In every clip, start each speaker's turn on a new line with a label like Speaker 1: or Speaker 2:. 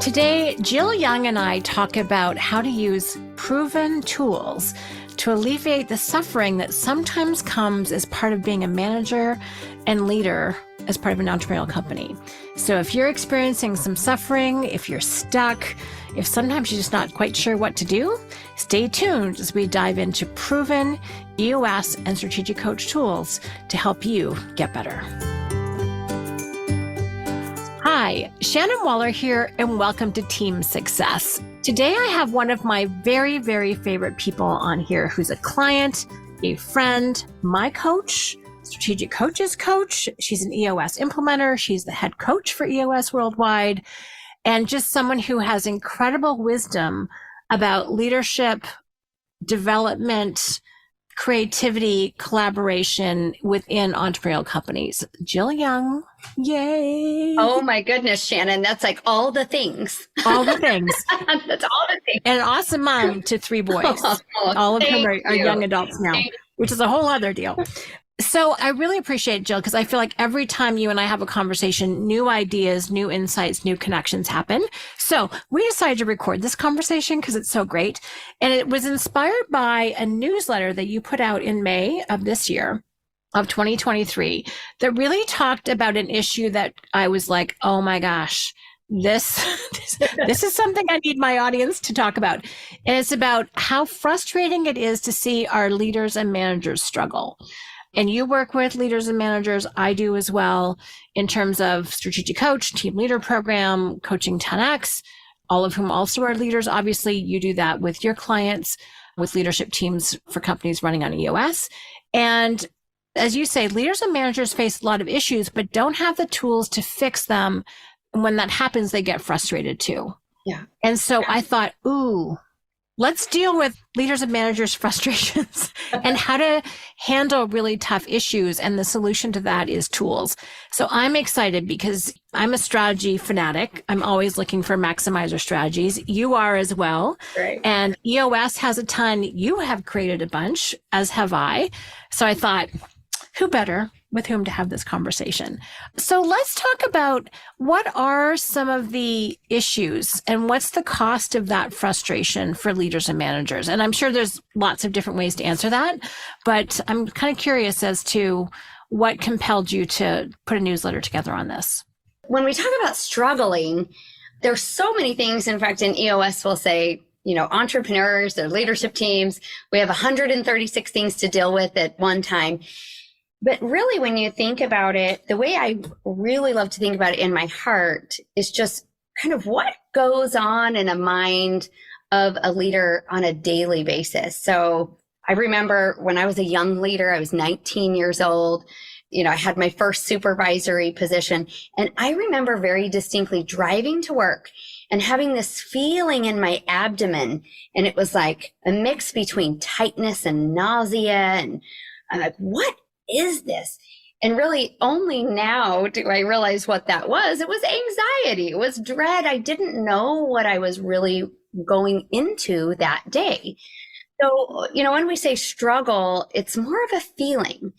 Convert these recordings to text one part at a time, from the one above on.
Speaker 1: Today, Jill Young and I talk about how to use proven tools to alleviate the suffering that sometimes comes as part of being a manager and leader as part of an entrepreneurial company. So if you're experiencing some suffering, if you're stuck, if sometimes you're just not quite sure what to do, stay tuned as we dive into proven EOS and Strategic Coach tools to help you get better. Hi, Shannon Waller here, and welcome to Team Success. Today, I have one of my very, very favorite people on here who's a client, a friend, my coach, Strategic Coach's coach. She's an EOS Implementer. She's the head coach for EOS Worldwide, and just someone who has incredible wisdom about leadership, development, creativity, collaboration within entrepreneurial companies. Jill Young, yay.
Speaker 2: Oh my goodness, Shannon, that's like all the things.
Speaker 1: All the things.
Speaker 2: That's all the things.
Speaker 1: And an awesome mom to 3 boys. All of them are young adults now, which is a whole other deal. So I really appreciate it, Jill, because I feel like every time you and I have a conversation, new ideas, new insights, new connections happen. So we decided to record this conversation because it's so great. And it was inspired by a newsletter that you put out in May of this year, of 2023, that really talked about an issue that I was like, oh my gosh, this is something I need my audience to talk about. And it's about how frustrating it is to see our leaders and managers struggle. And you work with leaders and managers, I do as well, in terms of Strategic Coach, Team Leader Program, Coaching 10X, all of whom also are leaders. Obviously, you do that with your clients, with leadership teams for companies running on EOS. And as you say, leaders and managers face a lot of issues, but don't have the tools to fix them. And when that happens, they get frustrated too.
Speaker 2: Yeah.
Speaker 1: And so I thought, ooh, let's deal with leaders and managers' frustrations and how to handle really tough issues. And the solution to that is tools. So I'm excited because I'm a strategy fanatic. I'm always looking for maximizer strategies. You are as well.
Speaker 2: Right.
Speaker 1: And EOS has a ton. You have created a bunch, as have I. So I thought, who better with whom to have this conversation? So let's talk about what are some of the issues and what's the cost of that frustration for leaders and managers? And I'm sure there's lots of different ways to answer that, but I'm kind of curious as to what compelled you to put a newsletter together on this.
Speaker 2: When we talk about struggling, there's so many things. In fact, in EOS, we'll say, entrepreneurs, their leadership teams, we have 136 things to deal with at one time. But really, when you think about it, the way I really love to think about it in my heart is just kind of what goes on in a mind of a leader on a daily basis. So I remember when I was a young leader, I was 19 years old. I had my first supervisory position. And I remember very distinctly driving to work and having this feeling in my abdomen. And it was like a mix between tightness and nausea. And I'm like, what is this? And really only now do I realize what that was. It was anxiety. It was dread. I didn't know what I was really going into that day. So, when we say struggle, it's more of a feeling.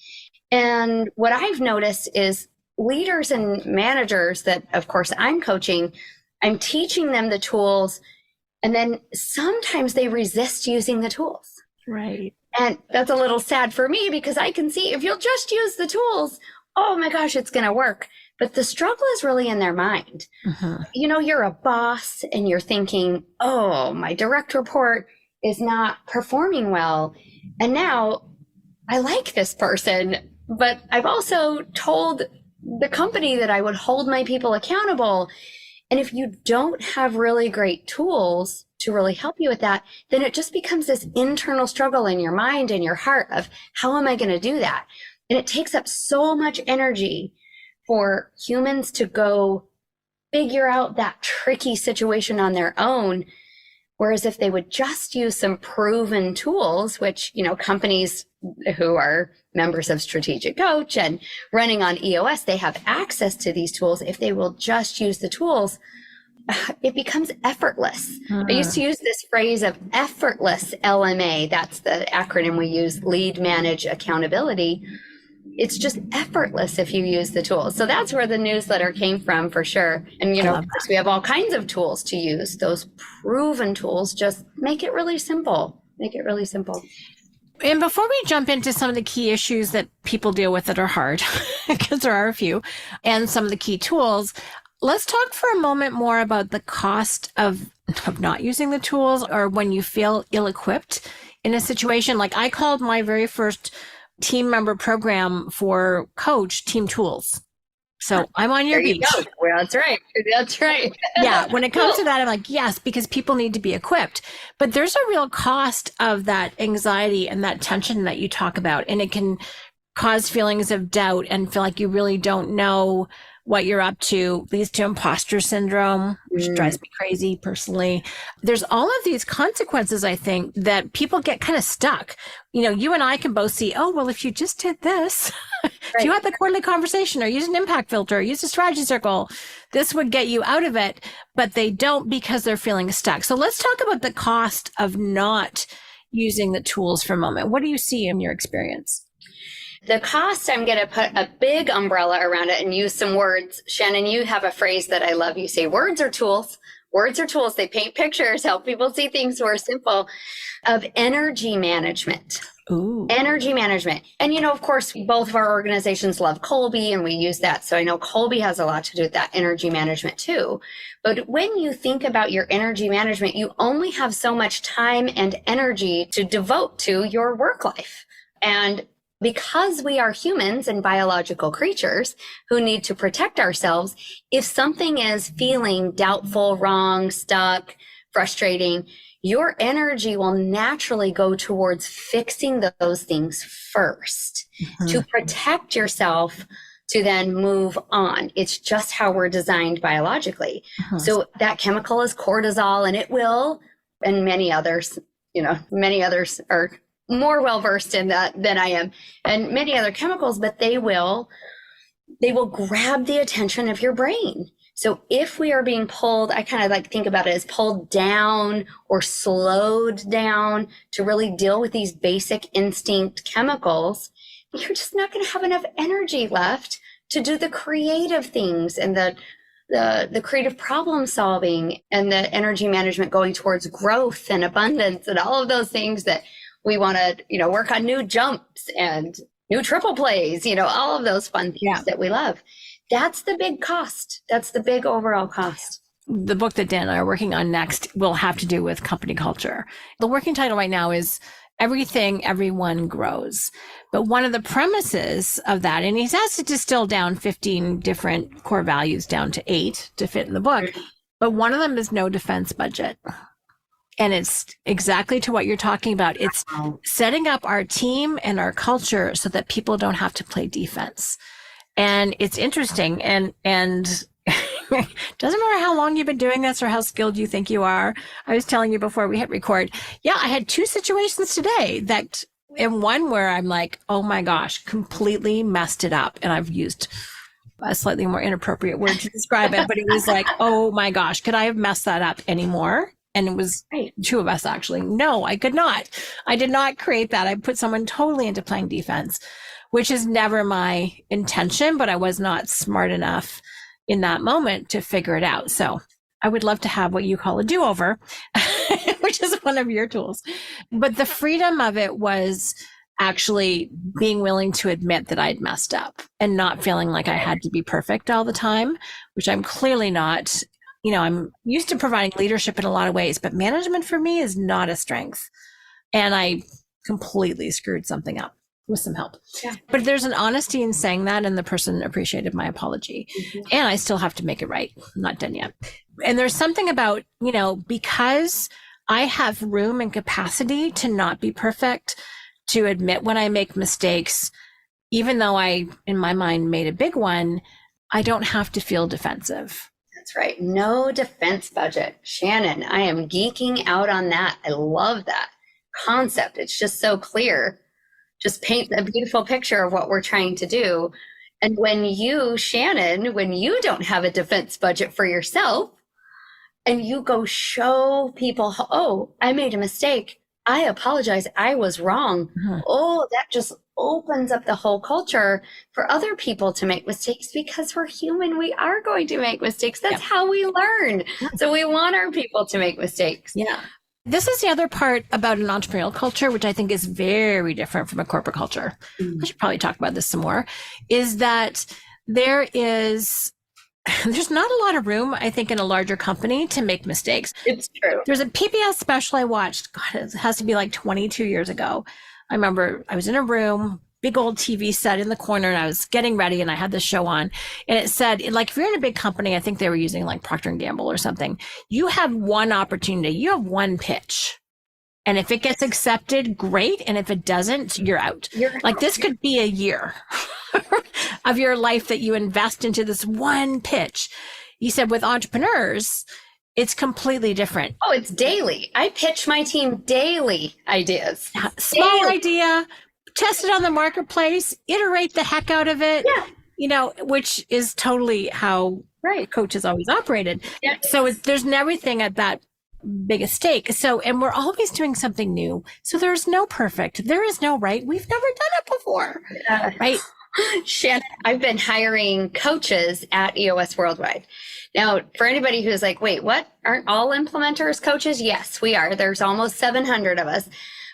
Speaker 2: And what I've noticed is leaders and managers that, of course, I'm coaching, I'm teaching them the tools, and then sometimes they resist using the tools.
Speaker 1: Right.
Speaker 2: And that's a little sad for me because I can see if you'll just use the tools, oh my gosh, it's going to work. But the struggle is really in their mind.
Speaker 1: Uh-huh.
Speaker 2: You're a boss and you're thinking, oh, my direct report is not performing well. And now I like this person, but I've also told the company that I would hold my people accountable. And if you don't have really great tools to really help you with that, then it just becomes this internal struggle in your mind and your heart of how am I going to do that? And it takes up so much energy for humans to go figure out that tricky situation on their own. Whereas if they would just use some proven tools, which, companies who are members of Strategic Coach and running on EOS, they have access to these tools. If they will just use the tools, it becomes effortless. I used to use this phrase of effortless LMA. That's the acronym we use, lead, manage, accountability. it's just effortless if you use the tools. So that's where the newsletter came from for sure. And, of course, we have all kinds of tools to use. Those proven tools, just make it really simple. Make it really simple.
Speaker 1: And before we jump into some of the key issues that people deal with that are hard, because there are a few, and some of the key tools, let's talk for a moment more about the cost of not using the tools, or when you feel ill-equipped in a situation. Like I called my very first team member program for coach Team Tools. So I'm on your beach.
Speaker 2: Well, that's right. That's right.
Speaker 1: Yeah. When it comes to that, I'm like, yes, because people need to be equipped. But there's a real cost of that anxiety and that tension that you talk about. And it can cause feelings of doubt and feel like you really don't know what you're up to, leads to imposter syndrome, which drives me crazy personally. There's all of these consequences, I think, that people get kind of stuck. You and I can both see, oh, well, if you just did this, if you had the quarterly conversation or use an impact filter, or use a strategy circle, this would get you out of it. But they don't, because they're feeling stuck. So let's talk about the cost of not using the tools for a moment. What do you see in your experience?
Speaker 2: The cost, I'm going to put a big umbrella around it and use some words. Shannon, you have a phrase that I love. You say words are tools. Words are tools. They paint pictures, help people see things more simple. Of energy management.
Speaker 1: Ooh.
Speaker 2: Energy management. And, of course, both of our organizations love Kolbe, and we use that. So I know Kolbe has a lot to do with that energy management too. But when you think about your energy management, you only have so much time and energy to devote to your work life. And because we are humans and biological creatures who need to protect ourselves, if something is feeling doubtful, wrong, stuck, frustrating, your energy will naturally go towards fixing those things first to protect yourself, to then move on. It's just how we're designed biologically. So that chemical is cortisol, and it will, and many others are more well-versed in that than I am, and many other chemicals, but they will grab the attention of your brain. So if we are being pulled, I kind of think about it as pulled down or slowed down to really deal with these basic instinct chemicals, you're just not going to have enough energy left to do the creative things and the creative problem solving and the energy management going towards growth and abundance and all of those things that we want to, work on new jumps and new triple plays, all of those fun things that we love. That's the big cost. That's the big overall cost.
Speaker 1: The book that Dan and I are working on next will have to do with company culture. The working title right now is Everything Everyone Grows. But one of the premises of that, and he has to distill down 15 different core values down to 8 to fit in the book, but one of them is no defense budget. And it's exactly to what you're talking about. It's setting up our team and our culture so that people don't have to play defense. And it's interesting. And doesn't matter how long you've been doing this or how skilled you think you are. I was telling you before we hit record. Yeah, I had 2 situations today and one where I'm like, oh my gosh, completely messed it up. And I've used a slightly more inappropriate word to describe it, but it was like, oh my gosh, could I have messed that up anymore? And it was 2 of us, actually. No, I could not. I did not create that. I put someone totally into playing defense, which is never my intention, but I was not smart enough in that moment to figure it out. So I would love to have what you call a do-over, which is one of your tools. But the freedom of it was actually being willing to admit that I'd messed up and not feeling like I had to be perfect all the time, which I'm clearly not. I'm used to providing leadership in a lot of ways, but management for me is not a strength. And I completely screwed something up with some help. Yeah. But there's an honesty in saying that, and the person appreciated my apology. And I still have to make it right. I'm not done yet. And there's something about, because I have room and capacity to not be perfect, to admit when I make mistakes, even though I, in my mind, made a big one, I don't have to feel defensive.
Speaker 2: That's right. No defense budget. Shannon, I am geeking out on that. I love that concept. It's just so clear. Just paint a beautiful picture of what we're trying to do. And when you, Shannon, when you don't have a defense budget for yourself and you go show people, oh, I made a mistake, I apologize. I was wrong. Oh, that just opens up the whole culture for other people to make mistakes because we're human. We are going to make mistakes. That's how we learn. So we want our people to make mistakes.
Speaker 1: Yeah. This is the other part about an entrepreneurial culture, which I think is very different from a corporate culture. I should probably talk about this some more, is that there's not a lot of room, I think, in a larger company to make mistakes.
Speaker 2: It's true.
Speaker 1: There's a PBS special I watched, God, it has to be like 22 years ago. I remember I was in a room, big old TV set in the corner, and I was getting ready and I had this show on, and it said, like, if you're in a big company, I think they were using like Procter & Gamble or something, you have one opportunity, you have one pitch. And if it gets accepted, great. And if it doesn't, you're out. This could be a year of your life that you invest into this one pitch. You said with entrepreneurs, it's completely different.
Speaker 2: Oh, it's daily. I pitch my team daily ideas.
Speaker 1: Small idea, test it on the marketplace, iterate the heck out of it, which is totally how coaches always operated. Yeah. So there's everything at that biggest stake. So, and we're always doing something new. So there's no perfect. There is no right. We've never done it before. Right.
Speaker 2: Shannon, I've been hiring coaches at EOS Worldwide. Now, for anybody who's like, wait, what? Aren't all implementers coaches? Yes, we are. There's almost 700 of us.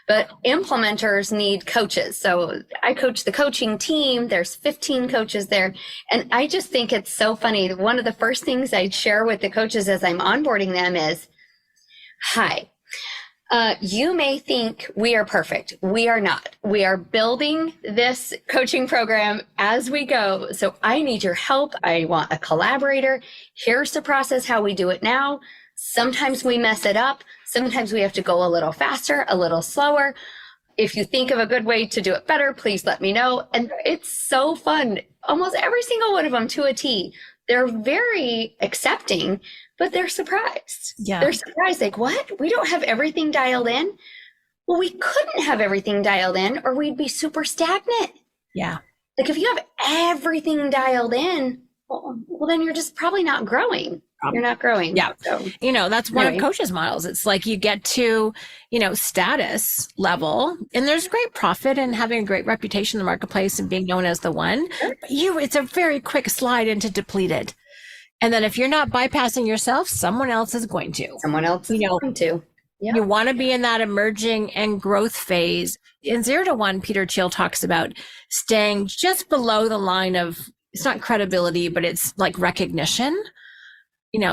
Speaker 2: But implementers need coaches. So I coach the coaching team. There's 15 coaches there. And I just think it's so funny. One of the first things I share with the coaches as I'm onboarding them is, hi, you may think we are perfect. We are not. We are building this coaching program as we go. So I need your help. I want a collaborator. Here's the process, how we do it now. Sometimes we mess it up. Sometimes we have to go a little faster, a little slower. If you think of a good way to do it better, please let me know. And it's so fun. Almost every single one of them to a T. They're very accepting, but they're surprised.
Speaker 1: Yeah.
Speaker 2: They're surprised, like, what? We don't have everything dialed in? Well, we couldn't have everything dialed in or we'd be super stagnant.
Speaker 1: Yeah.
Speaker 2: Like if you have everything dialed in, well then you're just probably not growing. You're not growing.
Speaker 1: Yeah. So, that's one of coaches' models. It's like you get to, status level, and there's great profit in having a great reputation in the marketplace and being known as the one. It's a very quick slide into depleted. And then if you're not bypassing yourself, someone else is going to.
Speaker 2: Someone else is going to.
Speaker 1: Yeah. You want to be in that emerging and growth phase. In 0 to 1, Peter Thiel talks about staying just below the line of, it's not credibility, but it's like recognition.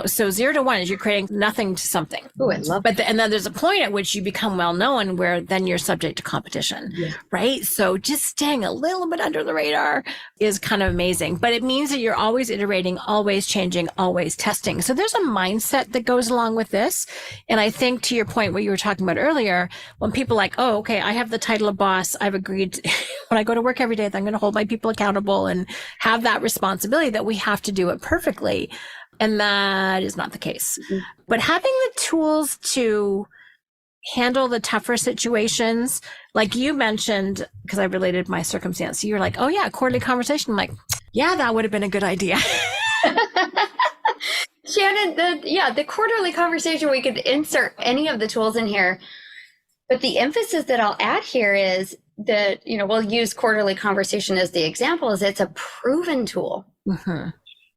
Speaker 1: So 0 to 1 is you're creating nothing to something.
Speaker 2: Oh, I love that.
Speaker 1: And then there's a point at which you become well known where then you're subject to competition, right? So just staying a little bit under the radar is kind of amazing, but it means that you're always iterating, always changing, always testing. So there's a mindset that goes along with this. And I think to your point, what you were talking about earlier, when people are like, oh, okay, I have the title of boss. I've agreed when I go to work every day that I'm going to hold my people accountable and have that responsibility that we have to do it perfectly. And that is not the case. Mm-hmm. But having the tools to handle the tougher situations, like you mentioned, because I related my circumstance, you're like, oh yeah, quarterly conversation. I'm like, yeah, that would have been a good idea.
Speaker 2: Shannon, the quarterly conversation, we could insert any of the tools in here. But the emphasis that I'll add here is that, we'll use quarterly conversation as the example, is it's a proven tool. Mm-hmm.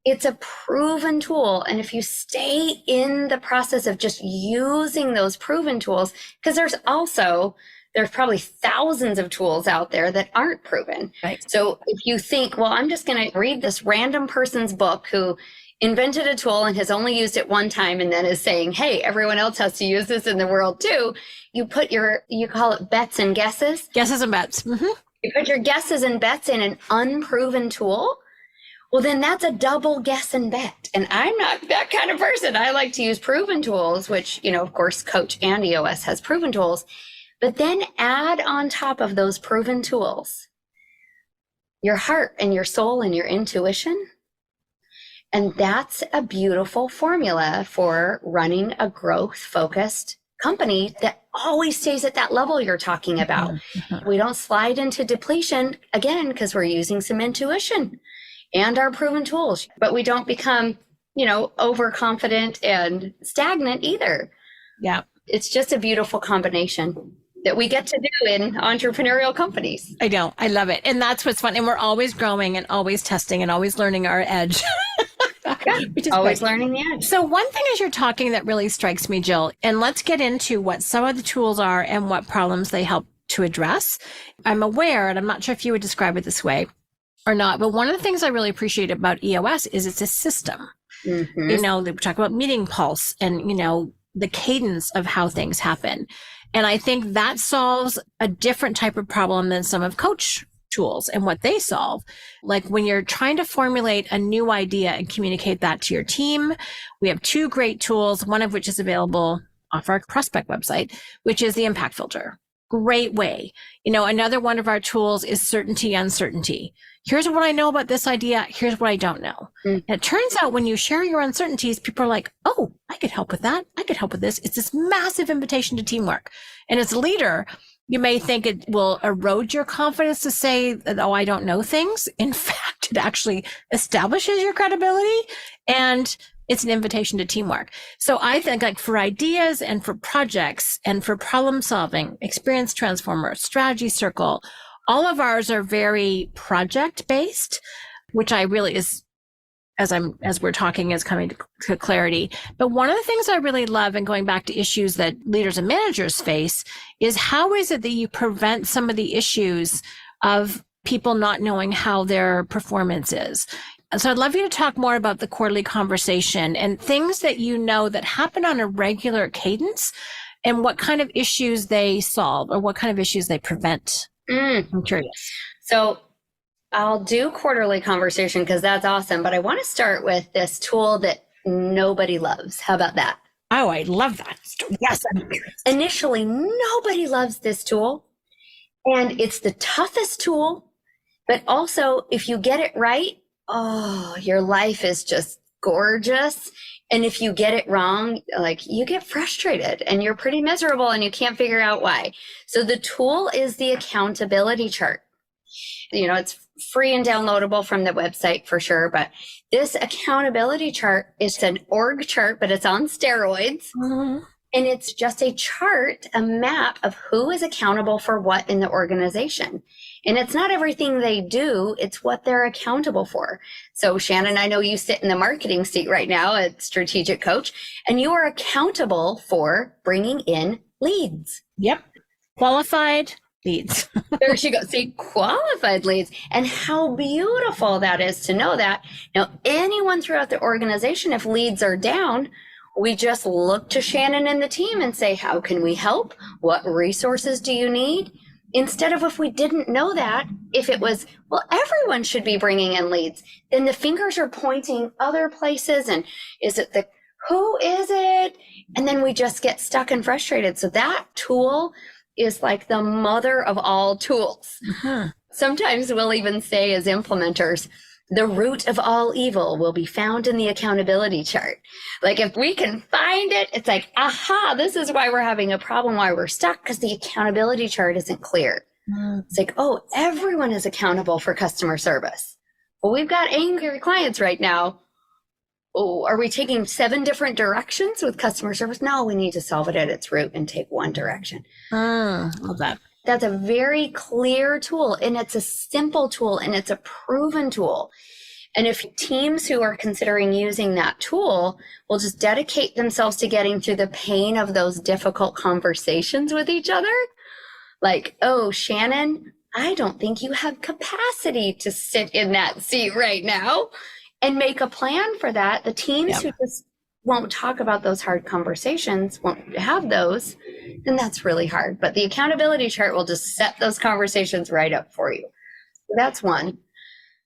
Speaker 2: It's a proven tool. And if you stay in the process of just using those proven tools, because there's probably thousands of tools out there that aren't proven. Right. So if you think, well, I'm just going to read this random person's book who invented a tool and has only used it one time and then is saying, hey, everyone else has to use this in the world too. You call it bets and guesses.
Speaker 1: Guesses and bets. Mm-hmm.
Speaker 2: You put your guesses and bets in an unproven tool. Well, then that's a double guess and bet. And I'm not that kind of person. I like to use proven tools, which, of course, Coach and EOS has proven tools. But then add on top of those proven tools your heart and your soul and your intuition. And that's a beautiful formula for running a growth-focused company that always stays at that level you're talking about. Mm-hmm. We don't slide into depletion, again, because we're using some intuition and our proven tools, but we don't become, overconfident and stagnant either.
Speaker 1: Yeah.
Speaker 2: It's just a beautiful combination. that we get to do in entrepreneurial companies.
Speaker 1: I know. I love it. And that's what's fun. And we're always growing and always testing and always learning our edge.
Speaker 2: Which is always great. Learning the edge.
Speaker 1: So one thing as you're talking that really strikes me, Jill, and let's get into what some of the tools are and what problems they help to address. I'm aware, and I'm not sure if you would describe it this way or not, but one of the things I really appreciate about EOS is it's a system. Mm-hmm. You know, they talk about meeting pulse and, you know, the cadence of how things happen. And I think that solves a different type of problem than some of Coach tools and what they solve. Like when you're trying to formulate a new idea and communicate that to your team, we have two great tools, one of which is available off our prospect website, which is the impact filter. Great way. You know, another one of our tools is certainty, uncertainty. Here's what I know about this idea. Here's what I don't know. And it turns out when you share your uncertainties, people are like, oh, I could help with that. I could help with this. It's this massive invitation to teamwork. And as a leader, you may think it will erode your confidence to say that, oh, I don't know things. In fact, it actually establishes your credibility and it's an invitation to teamwork. So I think like for ideas and for projects and for problem solving, experience transformer, strategy circle, all of ours are very project based, which I really is, as we're talking, is coming to clarity. But one of the things I really love, and going back to issues that leaders and managers face, is how is it that you prevent some of the issues of people not knowing how their performance is? So I'd love you to talk more about the quarterly conversation and things that you know that happen on a regular cadence and what kind of issues they solve or what kind of issues they prevent. I'm curious.
Speaker 2: So I'll do quarterly conversation because that's awesome. But I want to start with this tool that nobody loves. How about that?
Speaker 1: Oh, I love that. Yes.
Speaker 2: Initially, nobody loves this tool. And it's the toughest tool. But also, if you get it right, oh, your life is just gorgeous. And if you get it wrong, like you get frustrated and you're pretty miserable and you can't figure out why. So the tool is the accountability chart. You know, it's free and downloadable from the website for sure. But this accountability chart is an org chart, but it's on steroids. Mm-hmm. And it's just a chart, a map of who is accountable for what in the organization. And it's not everything they do, it's what they're accountable for. So Shannon, I know you sit in the marketing seat right now at Strategic Coach, and you are accountable for bringing in leads.
Speaker 1: Yep. Qualified leads.
Speaker 2: There she goes. See, qualified leads. And how beautiful that is to know that. Now, anyone throughout the organization, if leads are down, we just look to Shannon and the team and say, how can we help? What resources do you need? Instead of, if we didn't know that, if it was, well, everyone should be bringing in leads, then the fingers are pointing other places. And is it who is it? And then we just get stuck and frustrated. So that tool is like the mother of all tools. Mm-hmm. Sometimes we'll even say as implementers, the root of all evil will be found in the accountability chart. Like if we can find it, it's like, aha, this is why we're having a problem, why we're stuck, because the accountability chart isn't clear. It's like, oh, everyone is accountable for customer service. Well, we've got angry clients right now. Oh, are we taking 7 different directions with customer service? No, we need to solve it at its root and take one direction.
Speaker 1: Love that.
Speaker 2: That's a very clear tool, and it's a simple tool, and it's a proven tool. And if teams who are considering using that tool will just dedicate themselves to getting through the pain of those difficult conversations with each other, like, oh, Shannon, I don't think you have capacity to sit in that seat right now, and make a plan for that. The teams who just won't talk about those hard conversations, won't have those, then that's really hard. But the accountability chart will just set those conversations right up for you. That's one.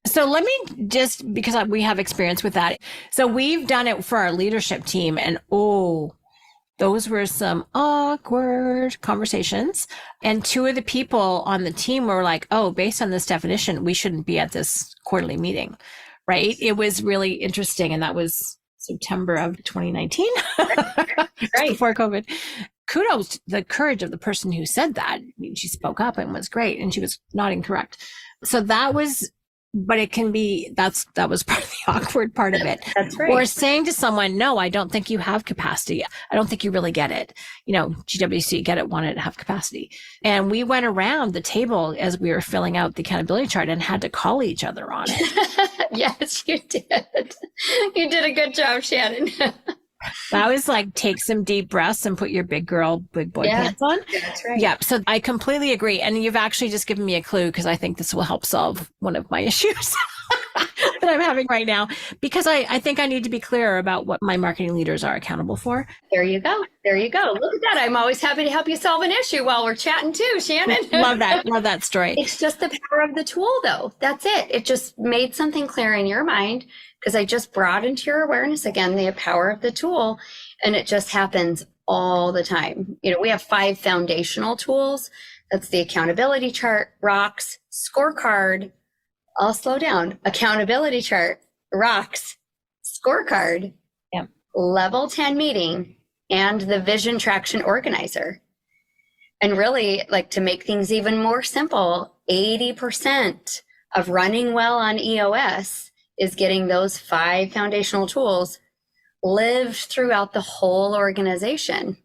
Speaker 1: So let me just, because we have experience with that. So we've done it for our leadership team, and those were some awkward conversations. And 2 of the people on the team were like, oh, based on this definition, we shouldn't be at this quarterly meeting, right? It was really interesting. And that was September of 2019, right before COVID. Kudos to the courage of the person who said that. I mean, she spoke up and was great, and she was not incorrect. So that was but it can be, that was part of the awkward part of it.
Speaker 2: That's right.
Speaker 1: Or saying to someone, no, I don't think you have capacity. I don't think you really get it. GWC, get it, want it, have capacity. And we went around the table as we were filling out the accountability chart and had to call each other on it.
Speaker 2: Yes, you did. You did a good job, Shannon.
Speaker 1: That was like, take some deep breaths and put your big girl, big boy pants on.
Speaker 2: That's right.
Speaker 1: Yeah. So I completely agree. And you've actually just given me a clue, because I think this will help solve one of my issues that I'm having right now, because I think I need to be clearer about what my marketing leaders are accountable for.
Speaker 2: There you go. There you go. Look at that. I'm always happy to help you solve an issue while we're chatting too, Shannon.
Speaker 1: Love that. Love that story.
Speaker 2: It's just the power of the tool, though. That's it. It just made something clear in your mind, because I just brought into your awareness again the power of the tool, and it just happens all the time. We have 5 foundational tools. That's the accountability chart, rocks, scorecard. I'll slow down. Accountability chart, rocks, scorecard, level 10 meeting, and the vision traction organizer. And really, like, to make things even more simple, 80% of running well on EOS is getting those 5 foundational tools lived throughout the whole organization.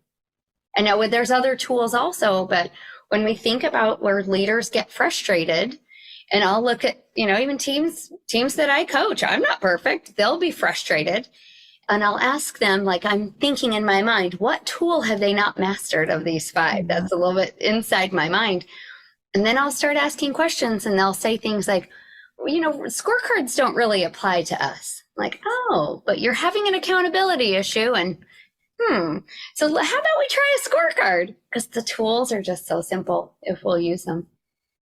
Speaker 2: And now there's other tools also, but when we think about where leaders get frustrated, and I'll look at, even teams that I coach, I'm not perfect. They'll be frustrated. And I'll ask them, like, I'm thinking in my mind, what tool have they not mastered of these 5? That's a little bit inside my mind. And then I'll start asking questions, and they'll say things like, scorecards don't really apply to us. Like, oh, but you're having an accountability issue, and so how about we try a scorecard? Because the tools are just so simple if we'll use them.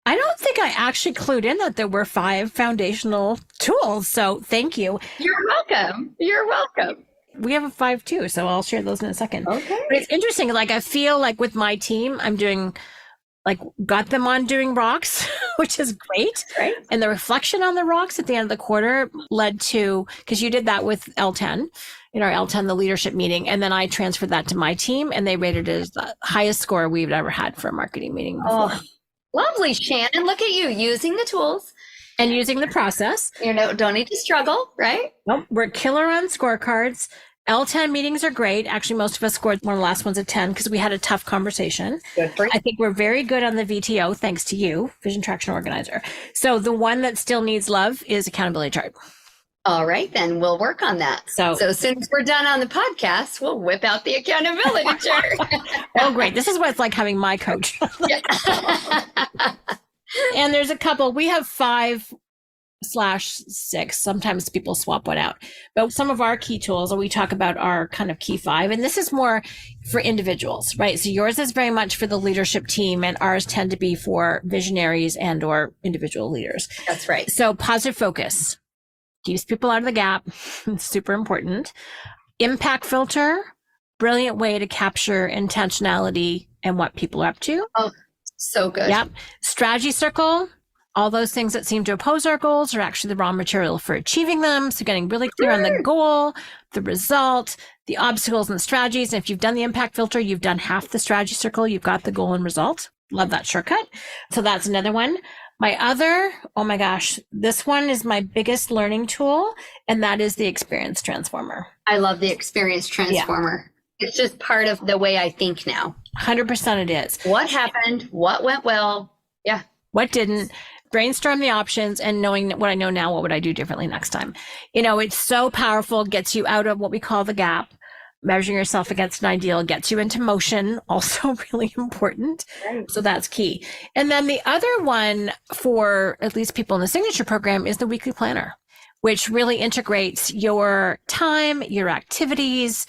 Speaker 1: I don't think I actually clued in that there were 5 foundational tools. So thank you.
Speaker 2: You're welcome. You're welcome.
Speaker 1: We have a 5 too, so I'll share those in a second.
Speaker 2: Okay.
Speaker 1: But it's interesting. Like, I feel like with my team, I'm doing, like, got them on doing rocks, which is great.
Speaker 2: Right.
Speaker 1: And the reflection on the rocks at the end of the quarter led to, because you did that with L10, in our L10, the leadership meeting. And then I transferred that to my team, and they rated it as the highest score we've ever had for a marketing meeting before.
Speaker 2: Oh, lovely, Shannon. Look at you using the tools.
Speaker 1: And using the process.
Speaker 2: Don't need to struggle, right?
Speaker 1: Nope. We're killer on scorecards. L10 meetings are great. Actually, most of us scored one of the last ones at 10 because we had a tough conversation.
Speaker 2: Good for you.
Speaker 1: I think we're very good on the VTO, thanks to you, Vision Traction Organizer. So the one that still needs love is accountability chart.
Speaker 2: All right, then we'll work on that. So as soon as we're done on the podcast, we'll whip out the accountability chart.
Speaker 1: Oh, great. This is what it's like having my coach. And there's a couple. We have 5/6. Sometimes people swap one out. But some of our key tools, we talk about our kind of key 5. And this is more for individuals, right? So yours is very much for the leadership team, and ours tend to be for visionaries and or individual leaders.
Speaker 2: That's right.
Speaker 1: So positive focus. Keeps people out of the gap. It's super important. Impact filter, brilliant way to capture intentionality and what people are up to.
Speaker 2: Oh, so good.
Speaker 1: Yep. Strategy circle, all those things that seem to oppose our goals are actually the raw material for achieving them. So getting really clear on the goal, the result, the obstacles and the strategies. And if you've done the impact filter, you've done half the strategy circle, you've got the goal and result. Love that shortcut. So that's another one. My other, oh my gosh, this one is my biggest learning tool, and that is the experience transformer.
Speaker 2: I love the experience transformer. Yeah. It's just part of the way I think now.
Speaker 1: 100% it is.
Speaker 2: What happened? What went well? Yeah.
Speaker 1: What didn't? Brainstorm the options, and knowing what I know now, what would I do differently next time? It's so powerful, gets you out of what we call the gap. Measuring yourself against an ideal gets you into motion, also really important. Right. So that's key. And then the other one for at least people in the signature program is the weekly planner, which really integrates your time, your activities,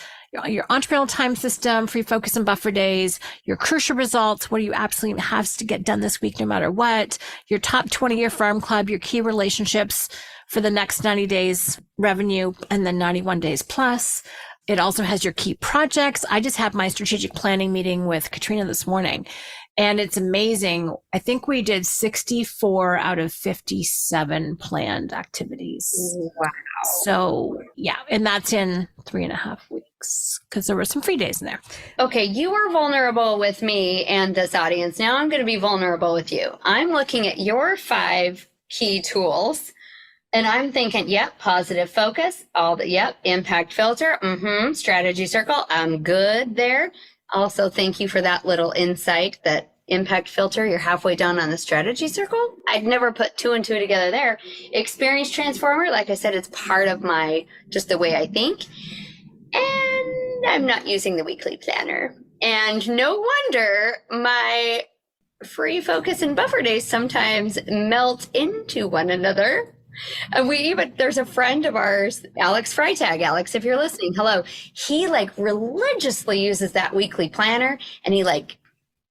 Speaker 1: your entrepreneurial time system, free focus and buffer days, your crucial results, what do you absolutely have to get done this week no matter what, your top 20-year farm club, your key relationships for the next 90 days revenue, and then 91 days plus. It also has your key projects. I just had my strategic planning meeting with Katrina this morning, and it's amazing. I think we did 64 out of 57 planned activities.
Speaker 2: Wow.
Speaker 1: So yeah, and that's in 3.5 weeks because there were some free days in there.
Speaker 2: Okay, you were vulnerable with me and this audience. Now I'm going to be vulnerable with you. I'm looking at your 5 key tools And I'm thinking, yep, positive focus, yep, impact filter, strategy circle, I'm good there. Also, thank you for that little insight that impact filter, you're halfway down on the strategy circle. I'd never put two and two together there. Experience transformer, like I said, it's part of just the way I think. And I'm not using the weekly planner. And no wonder my free focus and buffer days sometimes melt into one another. And there's a friend of ours, Alex Freitag. Alex, if you're listening, hello. He religiously uses that weekly planner, and he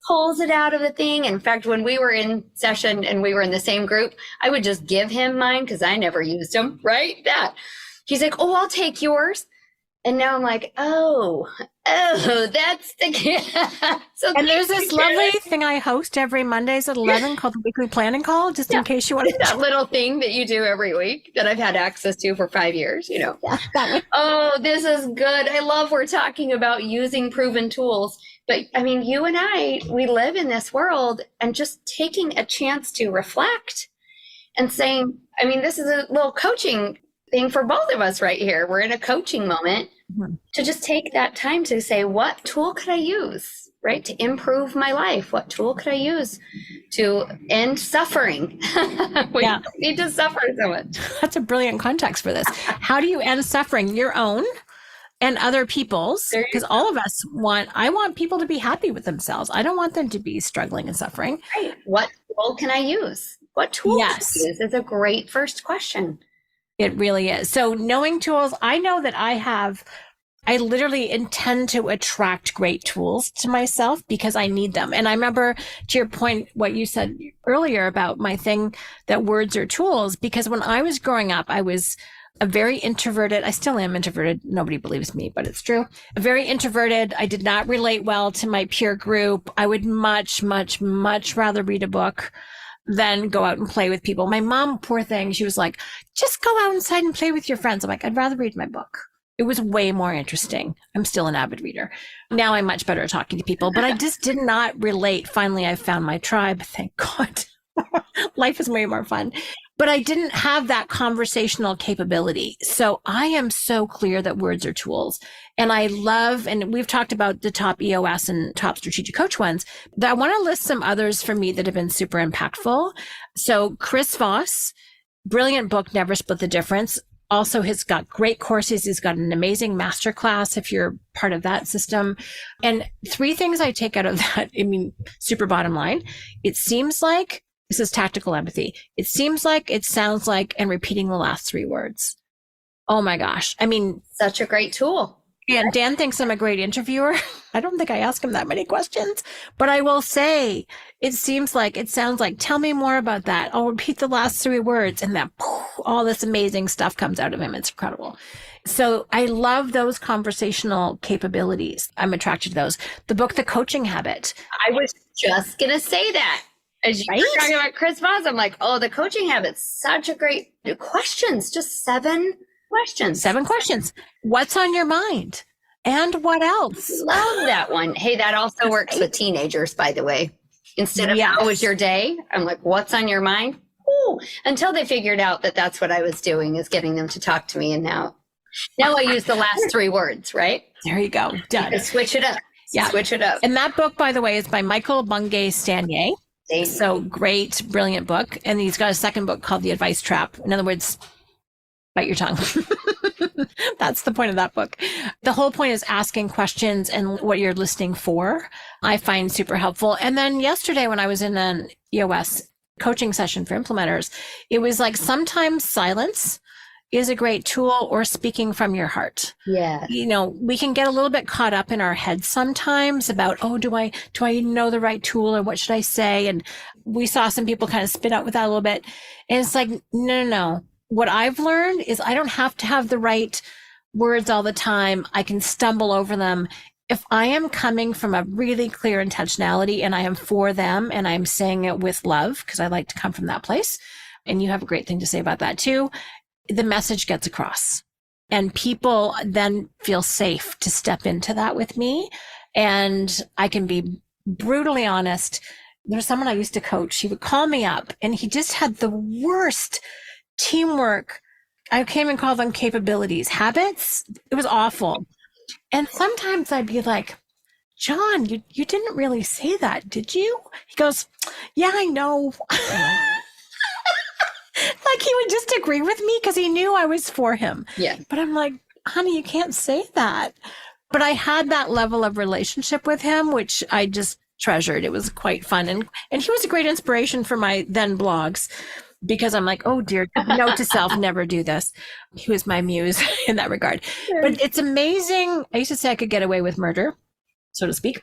Speaker 2: pulls it out of the thing. In fact, when we were in session and we were in the same group, I would just give him mine because I never used them, right? He's like, oh, I'll take yours. And now I'm like, oh, that's the so.
Speaker 1: And there's this lovely thing I host every Mondays at 11 called the Weekly Planning Call, just in case you want to.
Speaker 2: That little thing that you do every week that I've had access to for 5 years,
Speaker 1: Yeah, that one.
Speaker 2: Oh, this is good. I love we're talking about using proven tools. But I mean, you and I, we live in this world, and just taking a chance to reflect and saying, I mean, this is a little coaching thing for both of us right here. We're in a coaching moment to just take that time to say, what tool could I use, right? To improve my life. What tool could I use to end suffering? We don't need to suffer so much.
Speaker 1: That's a brilliant context for this. How do you end suffering? Your own and other people's, because all of us I want people to be happy with themselves. I don't want them to be struggling and suffering.
Speaker 2: Right. What tool can I use? What tool can I use is a great first question.
Speaker 1: It really is. So knowing tools, I know that I literally intend to attract great tools to myself because I need them. And I remember, to your point, what you said earlier about my thing that words are tools, because when I was growing up, I was a very introverted, I still am introverted. Nobody believes me, but it's true. Very introverted. I did not relate well to my peer group. I would much, much, much rather read a book than go out and play with people. My mom, poor thing, she was like, just go out inside and play with your friends. I'm like, I'd rather read my book. It was way more interesting. I'm still an avid reader. Now I'm much better at talking to people, but I just did not relate. Finally, I found my tribe. Thank God. Life is way more fun. But I didn't have that conversational capability. So I am so clear that words are tools. And I love, and we've talked about the top EOS and top strategic coach ones, that I want to list some others for me that have been super impactful. So Chris Voss, brilliant book, Never Split the Difference. Also, he's got great courses. He's got an amazing masterclass if you're part of that system. And three things I take out of that, I mean, super bottom line. It seems like, this is tactical empathy. It seems like, it sounds like, and repeating the last three words. Oh my gosh. I mean,
Speaker 2: such a great tool.
Speaker 1: And Dan thinks I'm a great interviewer. I don't think I ask him that many questions, but I will say, it seems like, it sounds like, tell me more about that. I'll repeat the last three words, and then all this amazing stuff comes out of him. It's incredible. So I love those conversational capabilities. I'm attracted to those. The book, The Coaching Habit.
Speaker 2: I was just going to say that. As you were talking about Chris Voss, I'm like, oh, The Coaching Habit's such a great questions. Just 7 questions.
Speaker 1: 7 questions. What's on your mind? And what else?
Speaker 2: Love that one. Hey, that also works with teenagers, by the way. Instead of how was your day? I'm like, what's on your mind? Ooh, until they figured out that that's what I was doing, is getting them to talk to me. And now I use the last 3 words, right?
Speaker 1: There you go. Done.
Speaker 2: Switch it up. Yeah. Switch it up.
Speaker 1: And that book, by the way, is by Michael Bungay-Stanier. So great, brilliant book. And he's got a second book called The Advice Trap. In other words, bite your tongue. That's the point of that book. The whole point is asking questions and what you're listening for, I find super helpful. And then yesterday when I was in an EOS coaching session for implementers, it was like sometimes silence is a great tool, or speaking from your heart.
Speaker 2: Yeah.
Speaker 1: You know, we can get a little bit caught up in our heads sometimes about, oh, do I know the right tool, or what should I say? And we saw some people kind of spin out with that a little bit. And it's like, no. What I've learned is I don't have to have the right words all the time. I can stumble over them. If I am coming from a really clear intentionality and I am for them and I'm saying it with love, because I like to come from that place, and you have a great thing to say about that too, the message gets across, and people then feel safe to step into that with me. And I can be brutally honest. There's someone I used to coach. He would call me up and he just had the worst teamwork. I came and called them capabilities, habits. It was awful. And sometimes I'd be like, John, you didn't really say that, did you? He goes, yeah, I know. Like he would just agree with me because he knew I was for him.
Speaker 2: Yeah.
Speaker 1: But I'm like, honey, you can't say that. But I had that level of relationship with him, which I just treasured. It was quite fun. And he was a great inspiration for my then blogs, because I'm like, oh dear, note to self, never do this. He was my muse in that regard. But it's amazing. I used to say I could get away with murder, so to speak,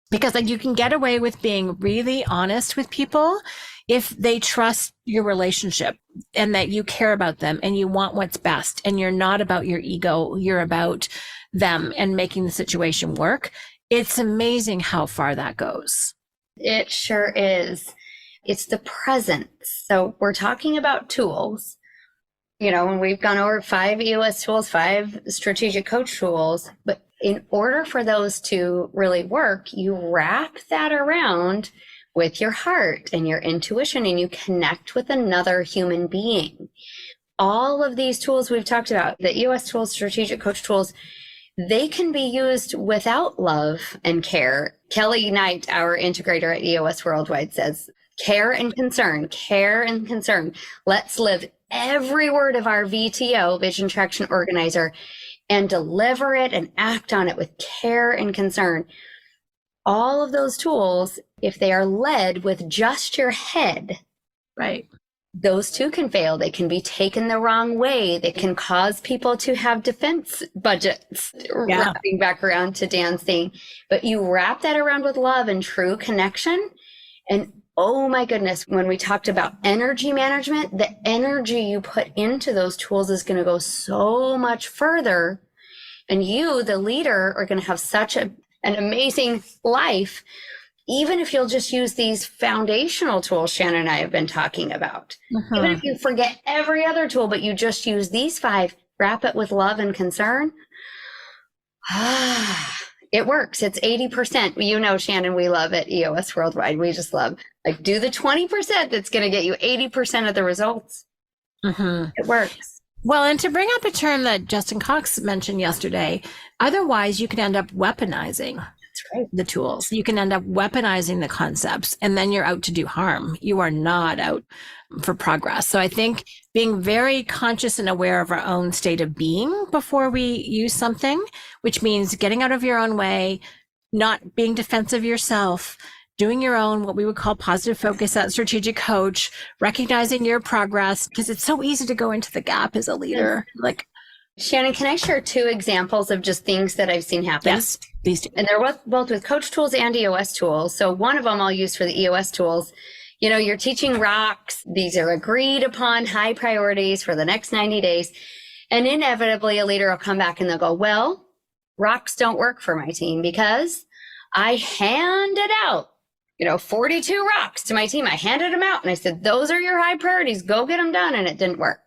Speaker 1: because like you can get away with being really honest with people if they trust your relationship and that you care about them and you want what's best and you're not about your ego, you're about them and making the situation work. It's amazing how far that goes.
Speaker 2: It sure is. It's the presence. So we're talking about tools, and we've gone over 5 EOS tools, 5 strategic coach tools, but in order for those to really work, you wrap that around with your heart and your intuition, and you connect with another human being. All of these tools we've talked about, the EOS tools, strategic coach tools, they can be used without love and care. Kelly Knight, our integrator at EOS Worldwide, says, care and concern, care and concern. Let's live every word of our VTO, Vision Traction Organizer, and deliver it and act on it with care and concern. All of those tools, if they are led with just your head,
Speaker 1: right,
Speaker 2: those too can fail. They can be taken the wrong way. They can cause people to have defense budgets, wrapping back around to Dan's thing. But you wrap that around with love and true connection. And oh my goodness, when we talked about energy management, the energy you put into those tools is going to go so much further. And you, the leader, are going to have such an amazing life, even if you'll just use these foundational tools Shannon and I have been talking about. Even if you forget every other tool, but you just use these 5, wrap it with love and concern. It works. It's 80%. Shannon, we love at EOS Worldwide. We just love, do the 20% that's going to get you 80% of the results. It works.
Speaker 1: Well, and to bring up a term that Justin Cox mentioned yesterday, otherwise you can end up weaponizing the tools. You can end up weaponizing the concepts, and then you're out to do harm. You are not out for progress. So I think being very conscious and aware of our own state of being before we use something, which means getting out of your own way, not being defensive yourself, doing your own, what we would call positive focus at Strategic Coach, recognizing your progress, because it's so easy to go into the gap as a leader.
Speaker 2: Shannon, can I share 2 examples of just things that I've seen happen?
Speaker 1: Yes, please do.
Speaker 2: And they're both with coach tools and EOS tools. So one of them I'll use for the EOS tools. You're teaching rocks. These are agreed upon high priorities for the next 90 days. And inevitably a leader will come back and they'll go, well, rocks don't work for my team because I handed out 42 rocks to my team. I handed them out and I said, those are your high priorities. Go get them done. And it didn't work.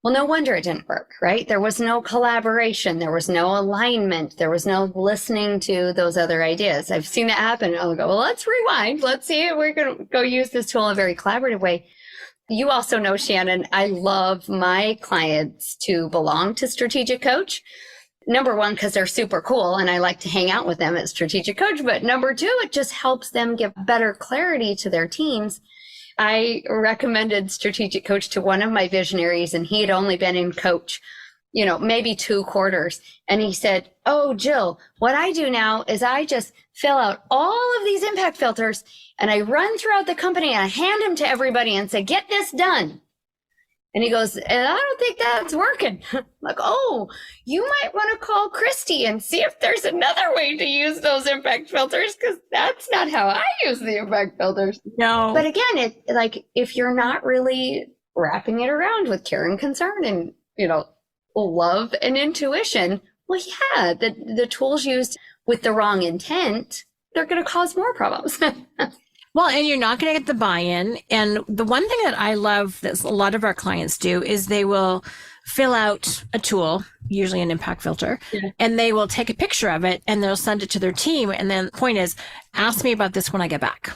Speaker 2: Well, no wonder it didn't work, right? There was no collaboration. There was no alignment. There was no listening to those other ideas. I've seen that happen. I'll go, well, let's rewind. Let's see if we're going to go use this tool in a very collaborative way. You also know, Shannon, I love my clients to belong to Strategic Coach. Number 1, because they're super cool and I like to hang out with them at Strategic Coach. But number 2, it just helps them give better clarity to their teams. I recommended Strategic Coach to one of my visionaries, and he had only been in coach, maybe 2 quarters. And he said, oh, Jill, what I do now is I just fill out all of these impact filters and I run throughout the company and I hand them to everybody and say, get this done. And he goes, I don't think that's working. I'm like, oh, you might want to call Christy and see if there's another way to use those impact filters, because that's not how I use the impact filters.
Speaker 1: No.
Speaker 2: But again, if you're not really wrapping it around with care and concern and, love and intuition, well, yeah, the tools used with the wrong intent, they're going to cause more problems.
Speaker 1: Well, and you're not going to get the buy-in. And the one thing that I love that a lot of our clients do is they will fill out a tool, usually an impact filter, and they will take a picture of it and they'll send it to their team. And then the point is, ask me about this when I get back.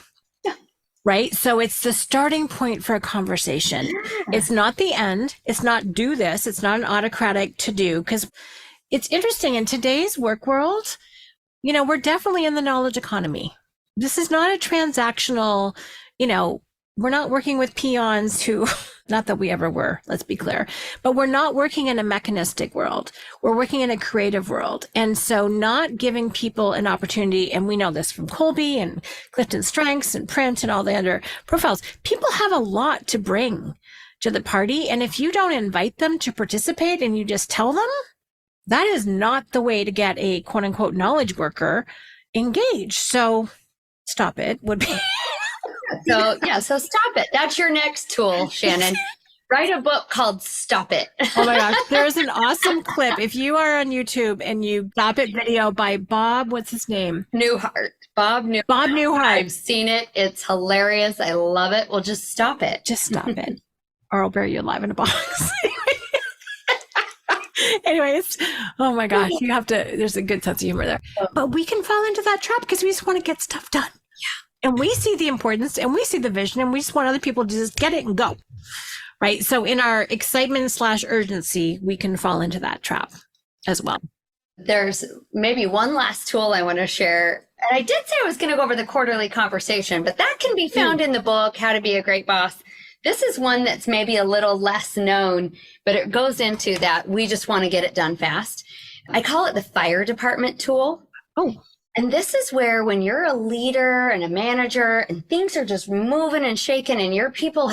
Speaker 1: right? So it's the starting point for a conversation. It's not the end. It's not do this. It's not an autocratic to do, because it's interesting in today's work world, we're definitely in the knowledge economy. This is not a transactional, we're not working with peons who, not that we ever were, let's be clear, but we're not working in a mechanistic world. We're working in a creative world. And so not giving people an opportunity, and we know this from Colby and Clifton Strengths and Print and all the other profiles, people have a lot to bring to the party. And if you don't invite them to participate and you just tell them, that is not the way to get a quote unquote knowledge worker engaged. So stop it would be.
Speaker 2: So stop it. That's your next tool, Shannon. Write a book called Stop It.
Speaker 1: Oh my gosh. There's an awesome clip. If you are on YouTube and you Stop It video by Bob, what's his name?
Speaker 2: Newhart. Bob Newhart. I've seen it. It's hilarious. I love it. Well, just stop it.
Speaker 1: Just stop it. Or I'll bury you alive in a box. Anyways, oh my gosh, there's a good sense of humor there. But we can fall into that trap because we just want to get stuff done. Yeah. And we see the importance and we see the vision and we just want other people to just get it and go. Right. So in our excitement / urgency, we can fall into that trap as well.
Speaker 2: There's maybe one last tool I want to share. And I did say I was going to go over the quarterly conversation, but that can be found in the book, How to Be a Great Boss. This is one that's maybe a little less known, but it goes into that we just want to get it done fast. I call it the fire department tool.
Speaker 1: Oh.
Speaker 2: And this is where when you're a leader and a manager and things are just moving and shaking and your people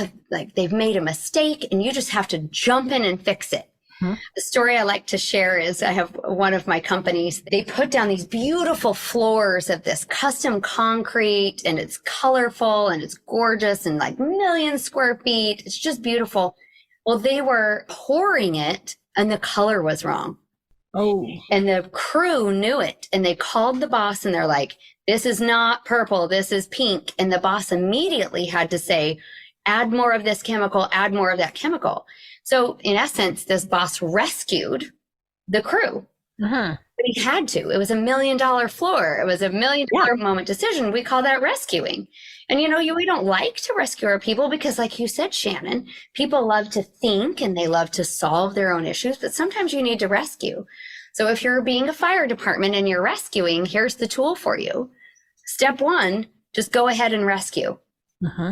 Speaker 2: they've made a mistake and you just have to jump in and fix it. Hmm. The story I like to share is I have one of my companies, they put down these beautiful floors of this custom concrete and it's colorful and it's gorgeous and like million square feet. It's just beautiful. Well, they were pouring it and the color was wrong.
Speaker 1: Oh.
Speaker 2: And the crew knew it and they called the boss and they're like, this is not purple, this is pink. And the boss immediately had to say, add more of this chemical, add more of that chemical. So in essence, this boss rescued the crew, but he had to. It was $1 million floor. It was $1 million moment decision. We call that rescuing. And we don't like to rescue our people because like you said, Shannon, people love to think and they love to solve their own issues, but sometimes you need to rescue. So if you're being a fire department and you're rescuing, here's the tool for you. Step 1, just go ahead and rescue.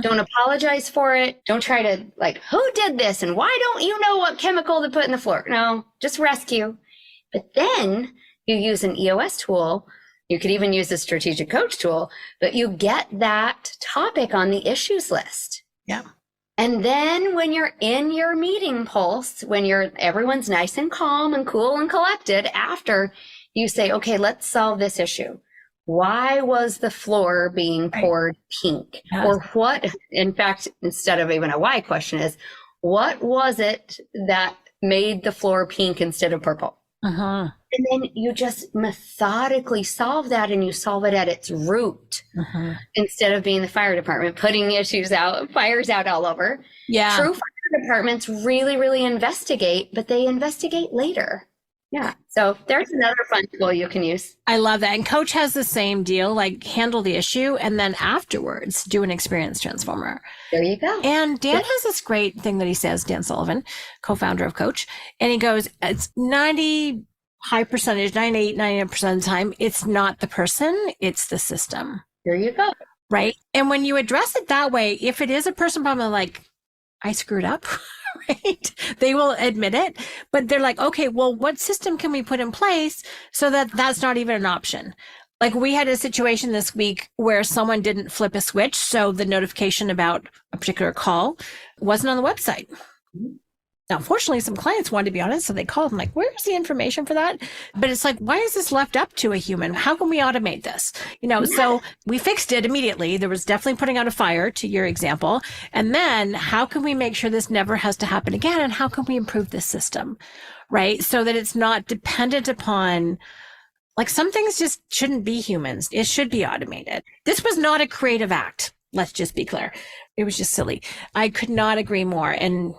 Speaker 2: Don't apologize for it. Don't try to who did this and why don't you know what chemical to put in the floor? No, just rescue. But then you use an EOS tool. You could even use a strategic coach tool, but you get that topic on the issues list.
Speaker 1: Yeah.
Speaker 2: And then when you're in your meeting pulse, when everyone's nice and calm and cool and collected after, you say, okay, let's solve this issue. Why was the floor being poured pink? Yes. Or what, in fact, instead of even a why question is, what was it that made the floor pink instead of purple? And then you just methodically solve that and you solve it at its root instead of being the fire department, putting fires out all over.
Speaker 1: Yeah.
Speaker 2: True fire departments really, really investigate, but they investigate later. Yeah. So there's another fun tool you can use.
Speaker 1: I love that. And Coach has the same deal, handle the issue and then afterwards do an experience transformer.
Speaker 2: There you go.
Speaker 1: And Dan has this great thing that he says, Dan Sullivan, co-founder of Coach. And he goes, it's 98, 99% of the time, it's not the person, it's the system.
Speaker 2: There you go.
Speaker 1: Right. And when you address it that way, if it is a person problem, I screwed up. Right? They will admit it, but they're like, okay, well, what system can we put in place so that that's not even an option? We had a situation this week where someone didn't flip a switch. So the notification about a particular call wasn't on the website. Now, fortunately, some clients wanted to be on it, so they called. I'm like, where's the information for that? But it's why is this left up to a human? How can we automate this? So we fixed it immediately. There was definitely putting out a fire, to your example. And then how can we make sure this never has to happen again? And how can we improve this system, right? So that it's not dependent upon, some things just shouldn't be humans. It should be automated. This was not a creative act. Let's just be clear. It was just silly. I could not agree more. And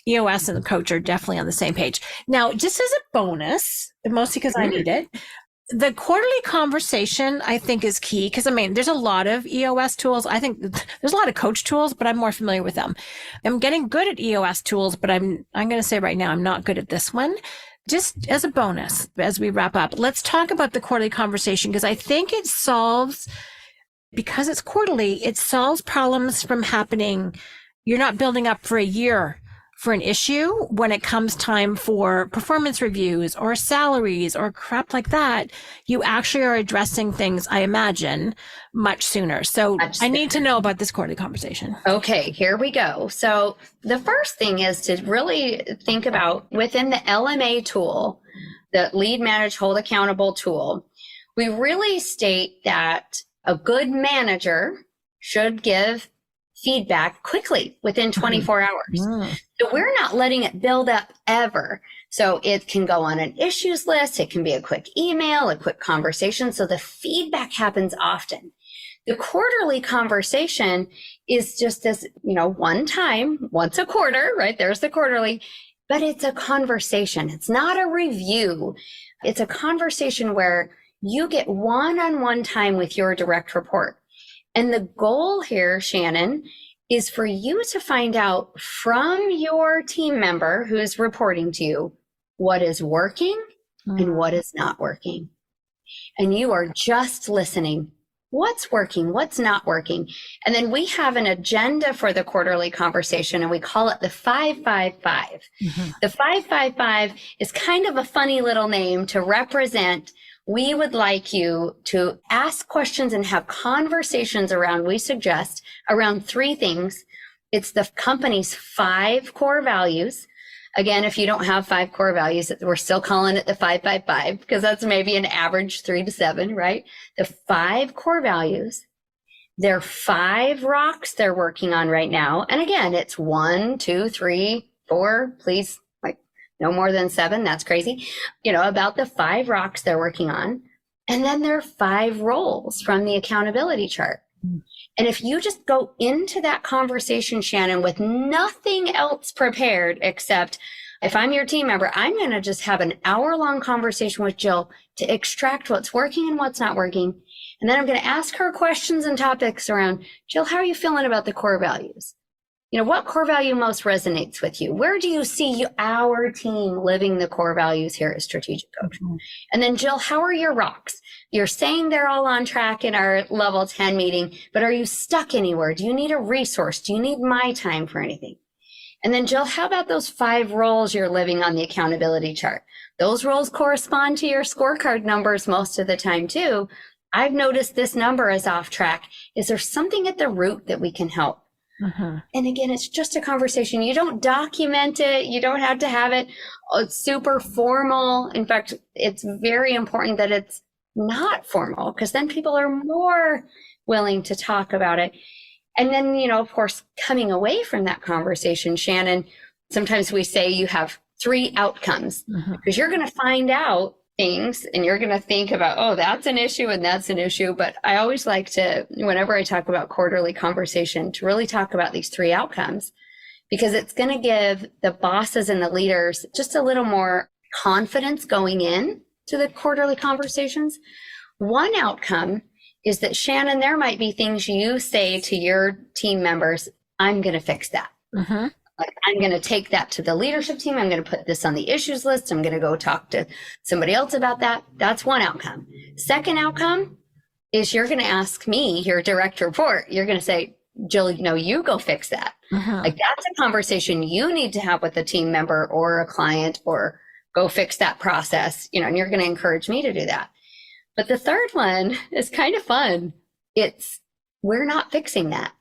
Speaker 1: EOS and the coach are definitely on the same page. Now, just as a bonus, mostly because I need it, the quarterly conversation, I think, is key because, I mean, there's a lot of EOS tools. I think there's a lot of coach tools, but I'm more familiar with them. I'm getting good at EOS tools, but I'm going to say right now, I'm not good at this one. Just as a bonus, as we wrap up, let's talk about the quarterly conversation because I think it solves, because it's quarterly, it solves problems from happening. You're not building up for a year for an issue when it comes time for performance reviews or salaries or crap like that. You actually are addressing things, I imagine, much sooner. So I need to know about this quarterly conversation.
Speaker 2: Okay, here we go. So the first thing is to really think about within the LMA tool, the Lead, Manage, Hold Accountable tool, we really state that a good manager should give feedback quickly within 24 hours. So we're not letting it build up ever. So it can go on an issues list. It can be a quick email, a quick conversation. So the feedback happens often. The quarterly conversation is just as, one time, once a quarter, right? There's the quarterly, but it's a conversation. It's not a review. It's a conversation where you get one-on-one time with your direct report. And the goal here, Shannon, is for you to find out from your team member who's reporting to you what is working and what is not working. And you are just listening. What's working? What's not working? And then we have an agenda for the quarterly conversation, and we call it the 555. The 555 is kind of a funny little name to represent. We would like you to ask questions and have conversations around, we suggest, around three things. It's the company's 5 core values. Again, if you don't have 5 core values, we're still calling it the 555 because that's maybe an average 3 to 7, right? The 5 core values, their 5 rocks they're working on right now. And again, it's 1, 2, 3, 4, please. No more than 7. That's crazy. About the 5 rocks they're working on. And then there are 5 roles from the accountability chart. And if you just go into that conversation, Shannon, with nothing else prepared, except if I'm your team member, I'm going to just have an hour-long conversation with Jill to extract what's working and what's not working. And then I'm going to ask her questions and topics around, Jill, how are you feeling about the core values? What core value most resonates with you? Where do you see our team living the core values here at Strategic Coach? And then, Jill, how are your rocks? You're saying they're all on track in our level 10 meeting, but are you stuck anywhere? Do you need a resource? Do you need my time for anything? And then, Jill, how about those 5 roles you're living on the accountability chart? Those roles correspond to your scorecard numbers most of the time too. I've noticed this number is off track. Is there something at the root that we can help? And again, it's just a conversation. You don't document it. You don't have to have it super formal. In fact, it's very important that it's not formal because then people are more willing to talk about it. And then, of course, coming away from that conversation, Shannon, sometimes we say you have 3 outcomes because you're going to find out things and you're going to think about, oh, that's an issue and that's an issue. But I always like to, whenever I talk about quarterly conversation, to really talk about these 3 outcomes because it's going to give the bosses and the leaders just a little more confidence going in to the quarterly conversations. One outcome is that, Shannon, there might be things you say to your team members, I'm going to fix that. Like, I'm going to take that to the leadership team. I'm going to put this on the issues list. I'm going to go talk to somebody else about that. That's one outcome. Second outcome is you're going to ask me, your direct report. You're going to say, Jill, you go fix that. Like, that's a conversation you need to have with a team member or a client, or go fix that process, and you're going to encourage me to do that. But the third one is kind of fun. It's, we're not fixing that.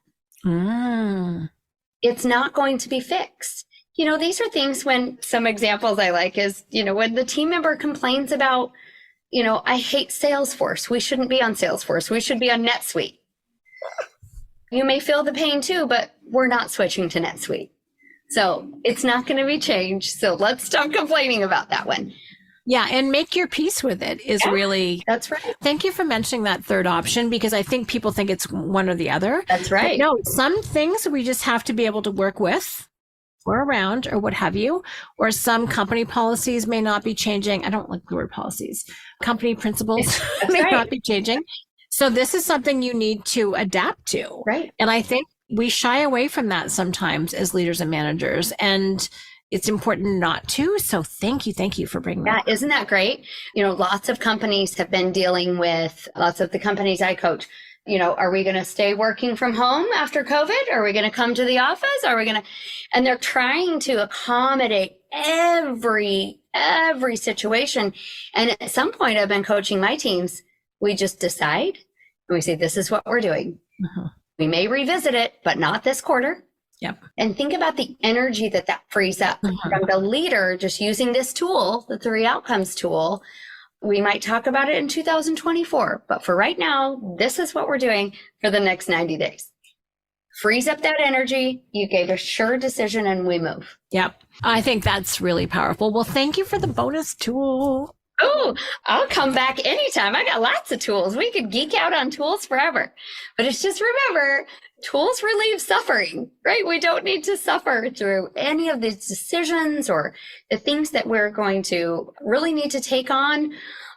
Speaker 2: It's not going to be fixed. These are things when some examples I like is, when the team member complains about, I hate Salesforce. We shouldn't be on Salesforce. We should be on NetSuite. You may feel the pain too, but we're not switching to NetSuite. So it's not going to be changed. So let's stop complaining about that one.
Speaker 1: Yeah. And make your peace with it is really.
Speaker 2: That's right.
Speaker 1: Thank you for mentioning that third option, because I think people think it's one or the other.
Speaker 2: That's right.
Speaker 1: But no, some things we just have to be able to work with or around or what have you, or some company policies may not be changing. I don't like the word policies. Company principles may not be changing. So this is something you need to adapt to.
Speaker 2: Right.
Speaker 1: And I think we shy away from that sometimes as leaders and managers, and it's important not to. So thank you for bringing that.
Speaker 2: Yeah, isn't that great? Lots of companies have been dealing with, lots of the companies I coach, are we going to stay working from home after COVID? Are we going to come to the office? And they're trying to accommodate every situation. And at some point I've been coaching my teams, we just decide and we say, this is what we're doing. We may revisit it, but not this quarter.
Speaker 1: Yep.
Speaker 2: And think about the energy that frees up from the leader just using this tool, the 3 outcomes tool. We might talk about it in 2024, but for right now, this is what we're doing for the next 90 days. Frees up that energy. You gave a sure decision and we move.
Speaker 1: Yep. I think that's really powerful. Well, thank you for the bonus tool.
Speaker 2: Oh, I'll come back anytime. I got lots of tools. We could geek out on tools forever. But it's just remember, tools relieve suffering, right? We don't need to suffer through any of these decisions or the things that we're going to really need to take on,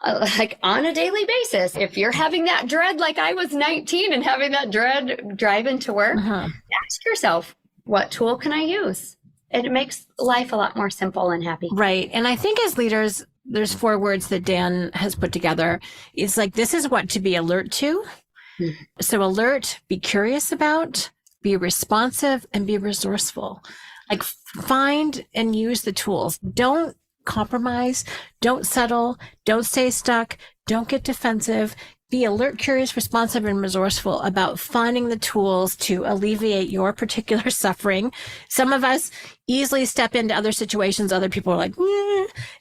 Speaker 2: like on a daily basis. If you're having that dread, like I was 19 and having that dread driving to work, ask yourself, what tool can I use? It makes life a lot more simple and happy.
Speaker 1: Right. And I think as leaders, there's 4 words that Dan has put together. It's like, this is what to be alert to. So alert, be curious about, be responsive, and be resourceful. Like find and use the tools. Don't compromise. Don't settle. Don't stay stuck. Don't get defensive. Be alert, curious, responsive, and resourceful about finding the tools to alleviate your particular suffering. Some of us easily step into other situations. Other people are like,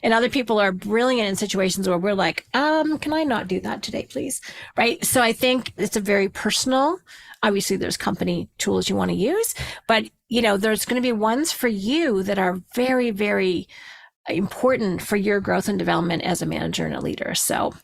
Speaker 1: and other people are brilliant in situations where we're like, can I not do that today, please? Right. So I think it's a very personal, obviously there's company tools you want to use, but there's going to be ones for you that are very, very important for your growth and development as a manager and a leader. So,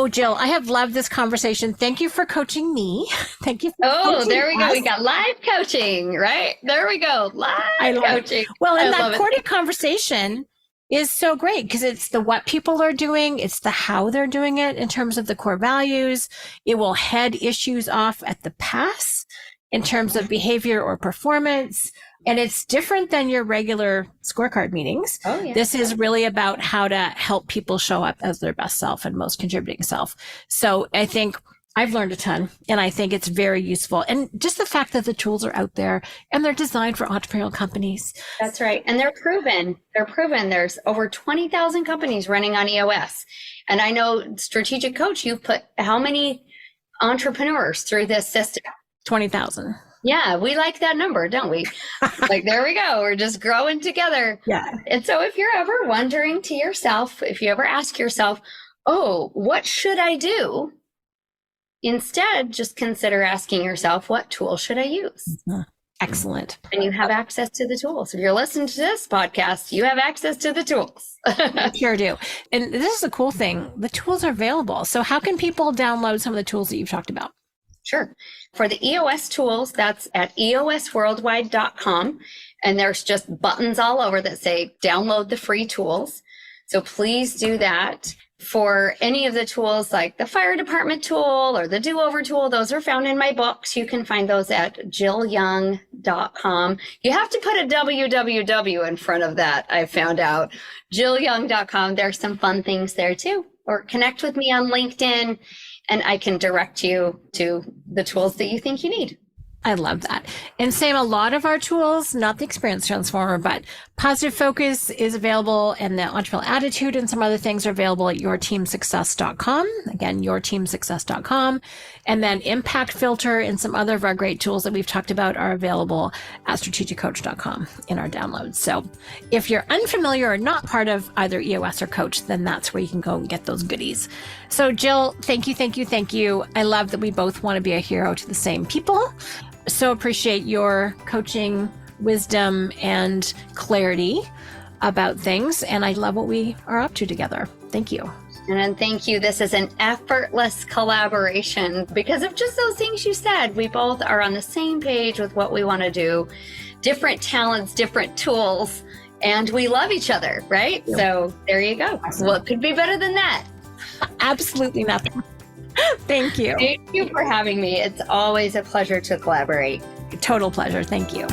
Speaker 1: Jill, I have loved this conversation. Thank you for coaching me. Thank you.
Speaker 2: There we go. We got live coaching, right? There we go. Live coaching.
Speaker 1: Well, and that recorded conversation is so great because it's the what people are doing. It's the how they're doing it in terms of the core values. It will head issues off at the pass in terms of behavior or performance. And it's different than your regular scorecard meetings. Oh, yeah. This is really about how to help people show up as their best self and most contributing self. So I think I've learned a ton and I think it's very useful. And just the fact that the tools are out there and they're designed for entrepreneurial companies.
Speaker 2: That's right. And they're proven. There's over 20,000 companies running on EOS. And I know Strategic Coach, you've put how many entrepreneurs through this system?
Speaker 1: 20,000.
Speaker 2: Yeah, we like that number, don't we? Like, there we go. We're just growing together.
Speaker 1: Yeah.
Speaker 2: And so if you're ever wondering to yourself, if you ever ask yourself, what should I do? Instead, just consider asking yourself, what tool should I use?
Speaker 1: Excellent.
Speaker 2: And you have access to the tools. If you're listening to this podcast, you have access to the tools.
Speaker 1: I sure do. And this is the cool thing. The tools are available. So how can people download some of the tools that you've talked about?
Speaker 2: Sure. For the EOS tools, that's at eosworldwide.com. And there's just buttons all over that say download the free tools. So please do that. For any of the tools like the fire department tool or the do-over tool, those are found in my books. You can find those at jillyoung.com. You have to put a www in front of that, I found out. jillyoung.com. There's some fun things there too. Or connect with me on LinkedIn. And I can direct you to the tools that you think you need.
Speaker 1: I love that. And same, a lot of our tools, not the experience transformer, but positive focus is available and the entrepreneurial attitude and some other things are available at yourteamsuccess.com. Again, yourteamsuccess.com. And then impact filter and some other of our great tools that we've talked about are available at strategiccoach.com in our downloads. So if you're unfamiliar or not part of either EOS or Coach, then that's where you can go and get those goodies. So Jill, thank you. I love that we both want to be a hero to the same people. So appreciate your coaching, wisdom, and clarity about things. And I love what we are up to together. Thank you.
Speaker 2: And thank you. This is an effortless collaboration because of just those things you said. We both are on the same page with what we want to do. Different talents, different tools, and we love each other, right? Yeah. So there you go. What could be better than that?
Speaker 1: Absolutely nothing. Thank you.
Speaker 2: Thank you for having me. It's always a pleasure to collaborate.
Speaker 1: Total pleasure. Thank you.